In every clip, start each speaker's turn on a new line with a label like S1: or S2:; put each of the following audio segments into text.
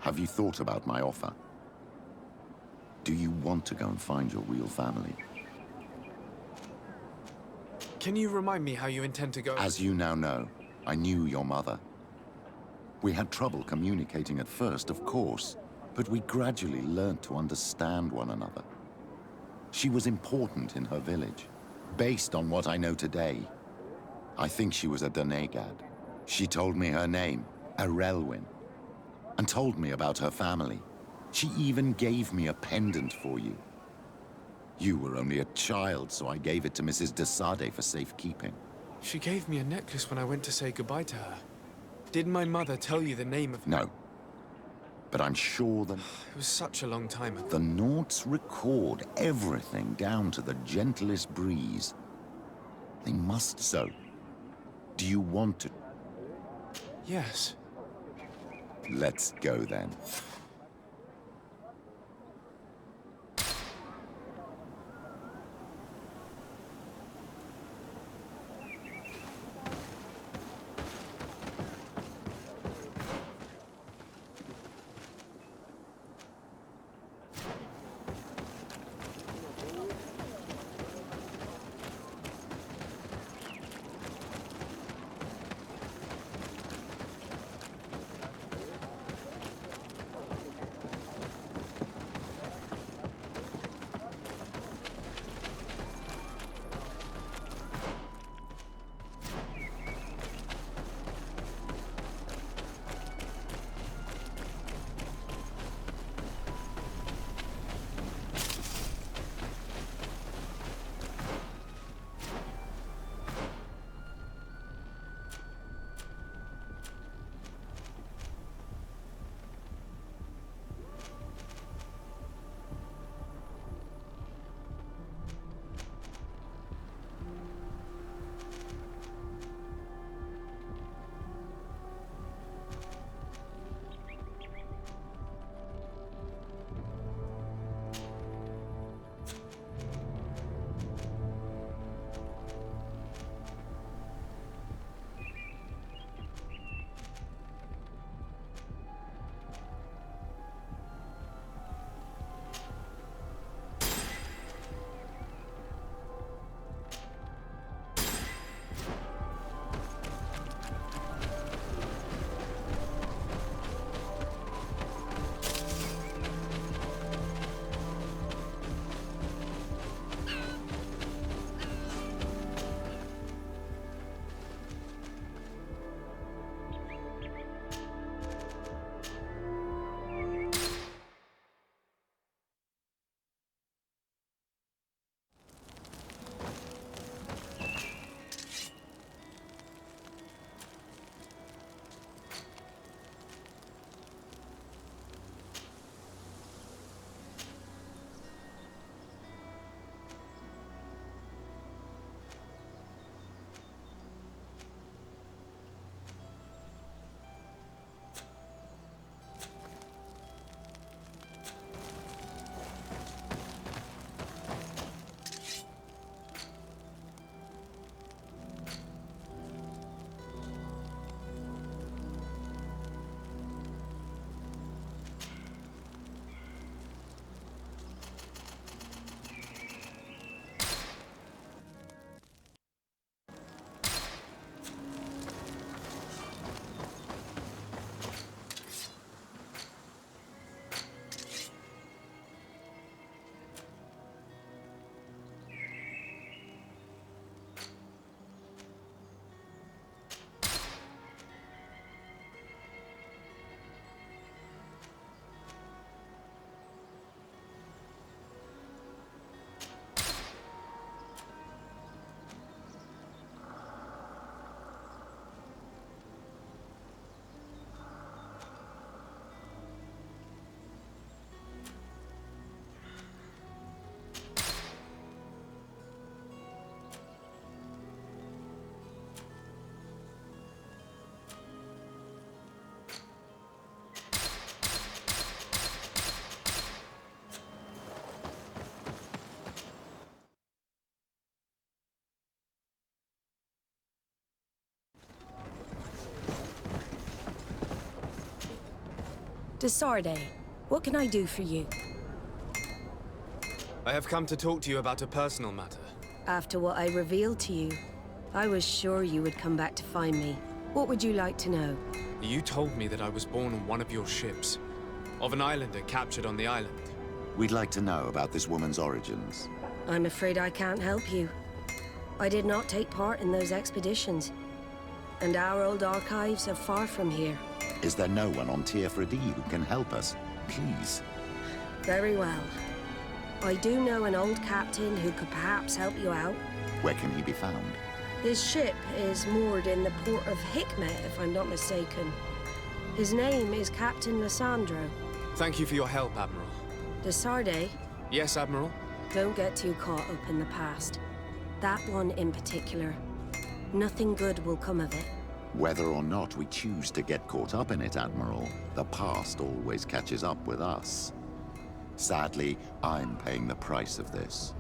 S1: Have you thought about my offer? Do you want to go and find your real family?
S2: Can you remind me how you intend to go?
S1: As you now know, I knew your mother. We had trouble communicating at first, of course, but we gradually learned to understand one another. She was important in her village. Based on what I know today, I think she was a Donegad. She told me her name, Arelwyn, and told me about her family. She even gave me a pendant for you. You were only a child, so I gave it to Mrs. de Sade for safekeeping.
S2: She gave me a necklace when I went to say goodbye to her. Did my mother tell you the name of...
S1: No. But I'm sure that...
S2: It was such a long time ago.
S1: The Nords record everything down to the gentlest breeze. They must so. Do you want to?
S2: Yes.
S1: Let's go then.
S3: De Sarde, what can I do for you?
S2: I have come to talk to you about a personal matter.
S3: After what I revealed to you, I was sure you would come back to find me. What would you like to know?
S2: You told me that I was born on one of your ships, of an islander captured on the island.
S1: We'd like to know about this woman's origins.
S3: I'm afraid I can't help you. I did not take part in those expeditions, and our old archives are far from here.
S1: Is there no one on Tier-Fredy who can help us? Please.
S3: Very well. I do know an old captain who could perhaps help you out.
S1: Where can he be found?
S3: His ship is moored in the port of Hikmet, if I'm not mistaken. His name is Captain Lissandro.
S2: Thank you for your help, Admiral.
S3: De Sarde,
S2: Yes, Admiral?
S3: don't get too caught up in the past. That one in particular. Nothing good will come of it.
S1: Whether or not we choose to get caught up in it, Admiral, the past always catches up with us. Sadly, I'm paying the price of this.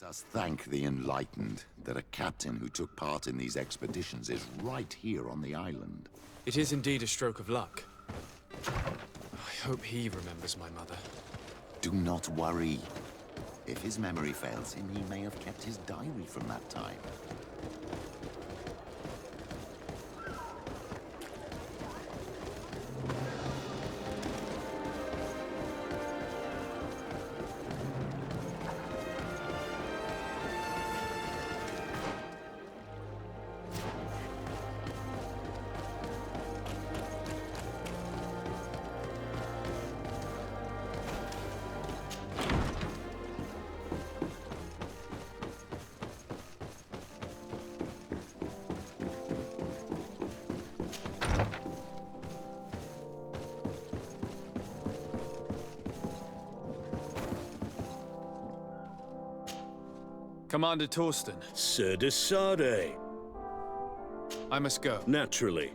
S1: Let us thank the enlightened that a captain who took part in these expeditions is right here on the island.
S2: It is indeed a stroke of luck. I hope he remembers my mother.
S1: Do not worry. If his memory fails him, he may have kept his diary from that time.
S2: Commander Torsten,
S4: Sir de Sarde.
S2: I must go.
S4: Naturally.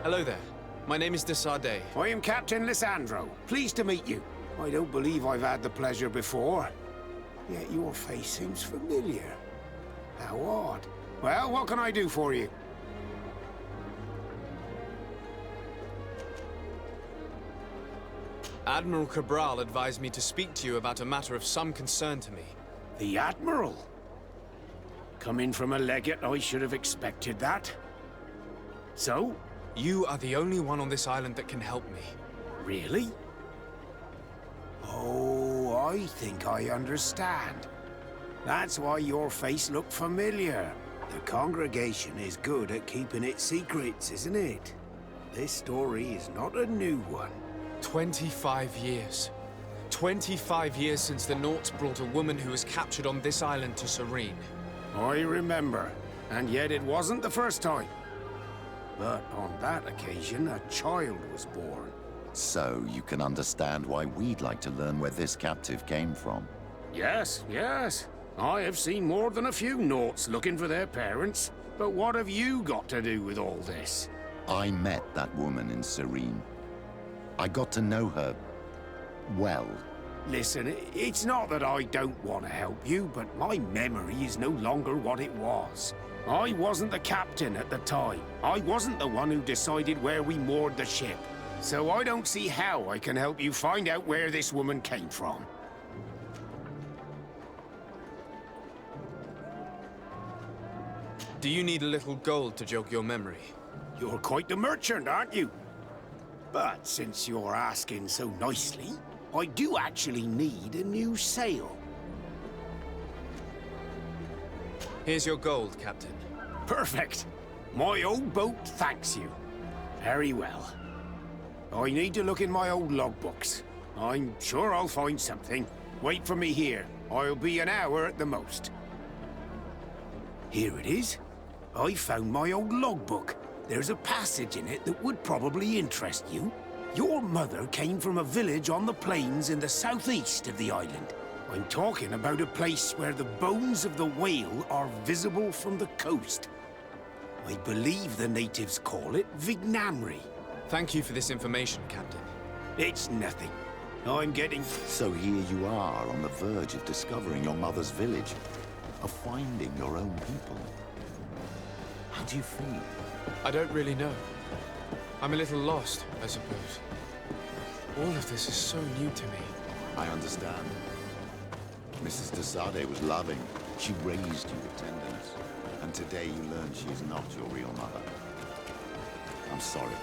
S2: Hello there. My name is de Sarde.
S5: I am Captain Lissandro. Pleased to meet you. I don't believe I've had the pleasure before. Yet your face seems familiar. How odd. Well, what can I do for you?
S2: Admiral Cabral advised me to speak to you about a matter of some concern to me.
S5: The Admiral? Coming from a legate, I should have expected that. So,
S2: You are the only one on this island that can help me.
S5: really? Oh, I think I understand. That's why your face looked familiar. The congregation is good at keeping its secrets, isn't it? This story is not a new one.
S2: 25 years. 25 years since the Nauts brought a woman who was captured on this island to Serene.
S5: I remember, and yet it wasn't the first time. But on that occasion, a child was born.
S1: So you can understand why we'd like to learn where this captive came from.
S5: Yes, yes. I have seen more than a few Nauts looking for their parents. But what have you got to do with all this?
S1: I met that woman in Serene. I got to know her, well.
S5: Listen, it's not that I don't want to help you, but my memory is no longer what it was. I wasn't the captain at the time. I wasn't the one who decided where we moored the ship. So I don't see how I can help you find out where this woman came from.
S2: Do you need a little gold to jog your memory?
S5: You're quite the merchant, aren't you? But since you're asking so nicely, I do actually need a new sail.
S2: Here's your gold, Captain.
S5: Perfect. My old boat thanks you. Very well. I need to look in my old logbooks. I'm sure I'll find something. Wait for me here. I'll be an hour at the most. Here it is. I found my old logbook. There's a passage in it that would probably interest you. Your mother came from a village on the plains in the southeast of the island. I'm talking about a place where the bones of the whale are visible from the coast. I believe the natives call it Vignamri.
S2: Thank you for this information, Captain.
S5: It's nothing. I'm getting...
S1: So here you are on the verge of discovering your mother's village, of finding your own people. How do you feel?
S2: I don't really know. I'm a little lost, I suppose. All of this is so new to me.
S1: I understand. Mrs. de Sade was loving. She raised you with tenderness. And today you learn she is not your real mother. I'm sorry.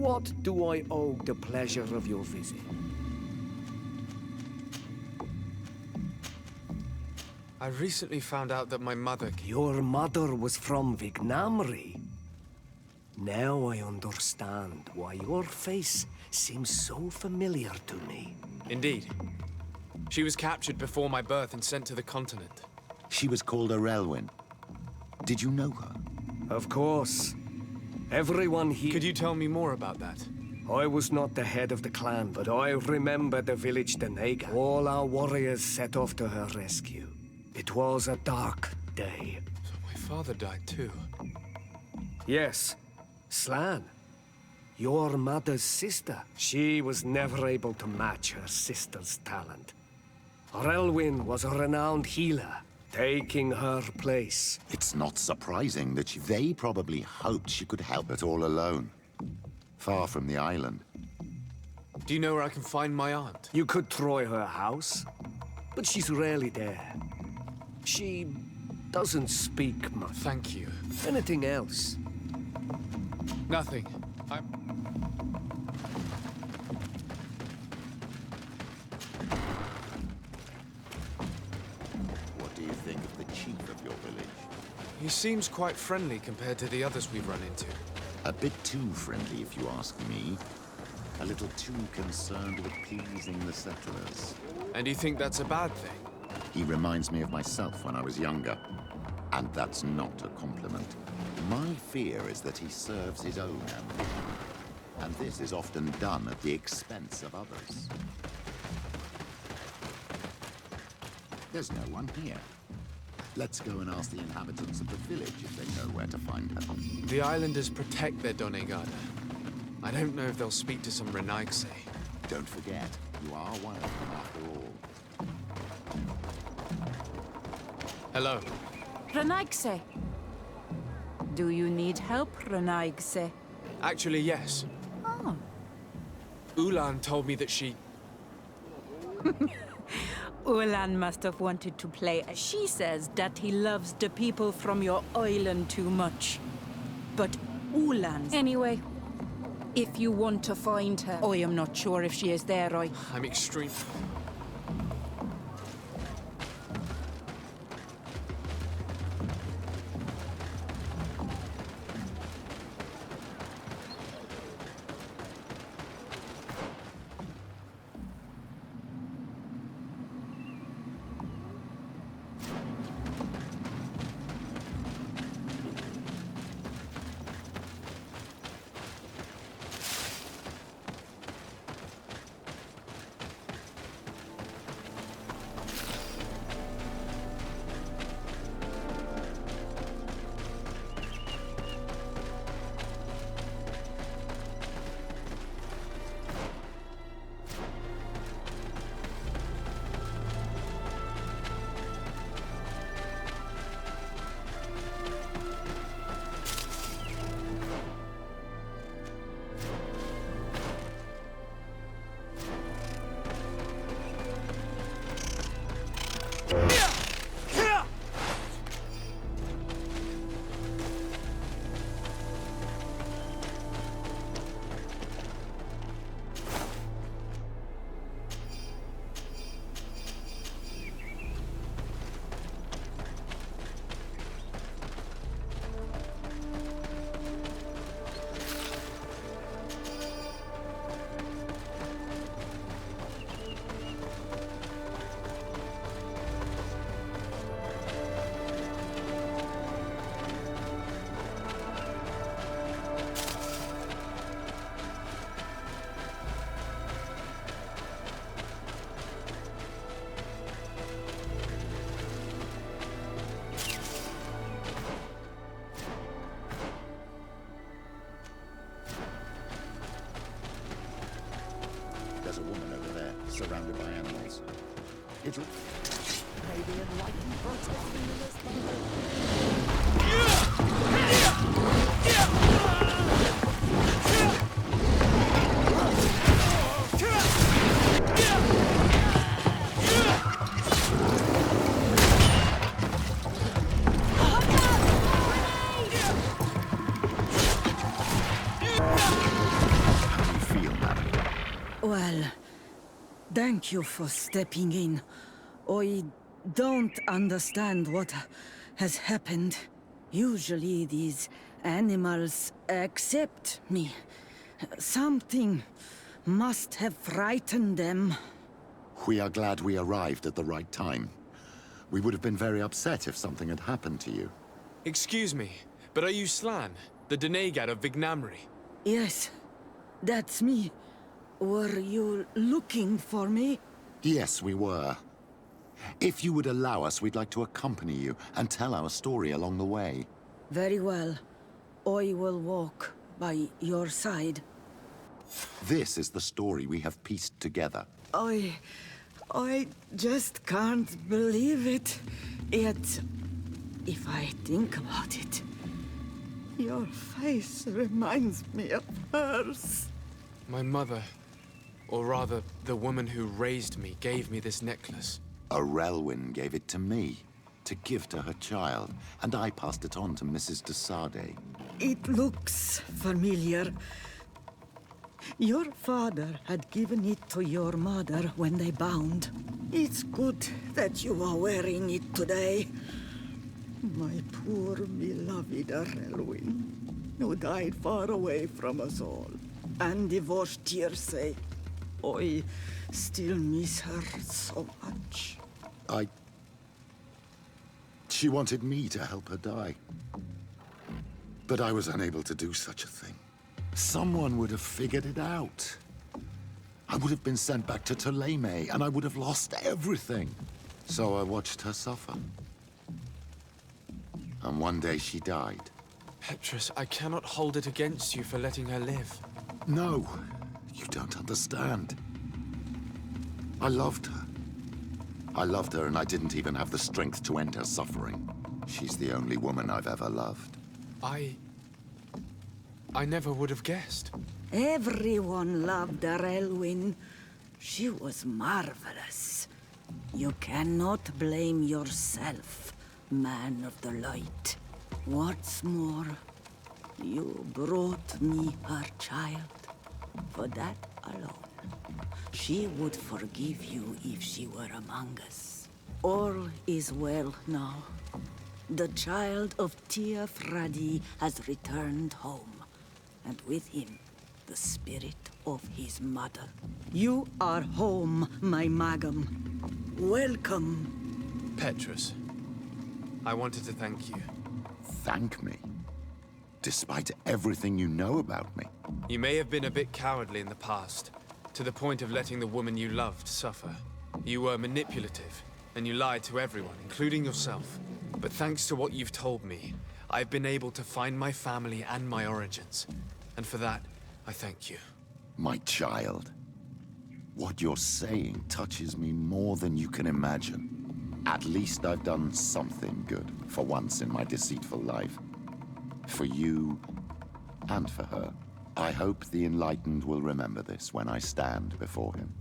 S6: what do I owe the pleasure of your visit?
S2: I recently found out that my mother...
S6: Your mother was from Vignamri. Now I understand why your face seems so familiar to me.
S2: Indeed. She was captured before my birth and sent to the continent.
S1: She was called Arelwyn. Did you know her?
S6: Of course. Everyone here...
S2: Could you tell me more about that?
S6: I was not the head of the clan, but I remember the village Denega. All our warriors set off to her rescue. It was a dark day.
S2: So my father died too.
S6: Yes. Slan. Your mother's sister. She was never able to match her sister's talent. Arelwyn was a renowned healer, taking her place.
S1: It's not surprising that they probably hoped she could help it all alone. Far from the island.
S2: Do you know where I can find my aunt?
S6: You could try her house, but she's rarely there. She doesn't speak much.
S2: Thank you.
S6: Anything else?
S2: Nothing.
S1: What do you think of the chief of your village?
S2: He seems quite friendly compared to the others we've run into.
S1: A bit too friendly, if you ask me. A little too concerned with pleasing the settlers.
S2: And you think that's a bad thing?
S1: He reminds me of myself when I was younger. And that's not a compliment. My fear is that he serves his own ambition. And this is often done at the expense of others. There's no one here. Let's go and ask the inhabitants of the village if they know where to find her.
S2: The islanders protect their Donegada. I don't know if they'll speak to some Renaigse.
S1: Don't forget, you are one of them after all.
S2: Hello.
S7: Renaigse. Do you need help, Renaigse?
S2: Actually, yes.
S7: Oh.
S2: Ulan told me that she...
S7: Ulan must have wanted to play. She says that he loves the people from your island too much. But Ulan... Anyway, if you want to find her... I am not sure if she is there,
S2: I'm extreme...
S1: There's a woman over there, surrounded by animals. It'll... Maybe enlighten protesting in this
S8: Thank you for stepping in. I don't understand what has happened. Usually these animals accept me. Something must have frightened them.
S1: We are glad we arrived at the right time. We would have been very upset if something had happened to you.
S2: Excuse me, but are you Slan, the Denegad of Vignamri?
S8: Yes, that's me. Were you looking for me?
S1: Yes, we were. If you would allow us, we'd like to accompany you and tell our story along the way.
S8: Very well. I will walk by your side.
S1: This is the story we have pieced together.
S8: I just can't believe it. Yet, if I think about it, your face reminds me of hers.
S2: My mother, or rather, the woman who raised me, gave me this necklace.
S1: Relwyn gave it to me, to give to her child, and I passed it on to Mrs. de Sade.
S8: It looks familiar. Your father had given it to your mother when they bound. It's good that you are wearing it today. My poor beloved Relwyn, who died far away from us all, and divorced Tierce. I still miss her so much.
S1: She wanted me to help her die. But I was unable to do such a thing. Someone would have figured it out. I would have been sent back to Ptolemy, and I would have lost everything. So I watched her suffer. And one day she died.
S2: Petrus, I cannot hold it against you for letting her live.
S1: No, you don't understand. I loved her. I loved her, and I didn't even have the strength to end her suffering. She's the only woman I've ever loved.
S2: I never would have guessed.
S8: Everyone loved Relwyn. She was marvelous. You cannot blame yourself, man of the light. What's more, you brought me her child. For that alone, she would forgive you if she were among us. All is well now. The child of Tia Fradi has returned home, and with him, the spirit of his mother. You are home, my Magum. Welcome.
S2: Petrus, I wanted to thank you.
S1: Thank me? Despite everything you know about me?
S2: You may have been a bit cowardly in the past, to the point of letting the woman you loved suffer. You were manipulative, and you lied to everyone, including yourself. But thanks to what you've told me, I've been able to find my family and my origins. And for that, I thank you.
S1: My child. What you're saying touches me more than you can imagine. At least I've done something good for once in my deceitful life. For you and for her. I hope the Enlightened will remember this when I stand before him.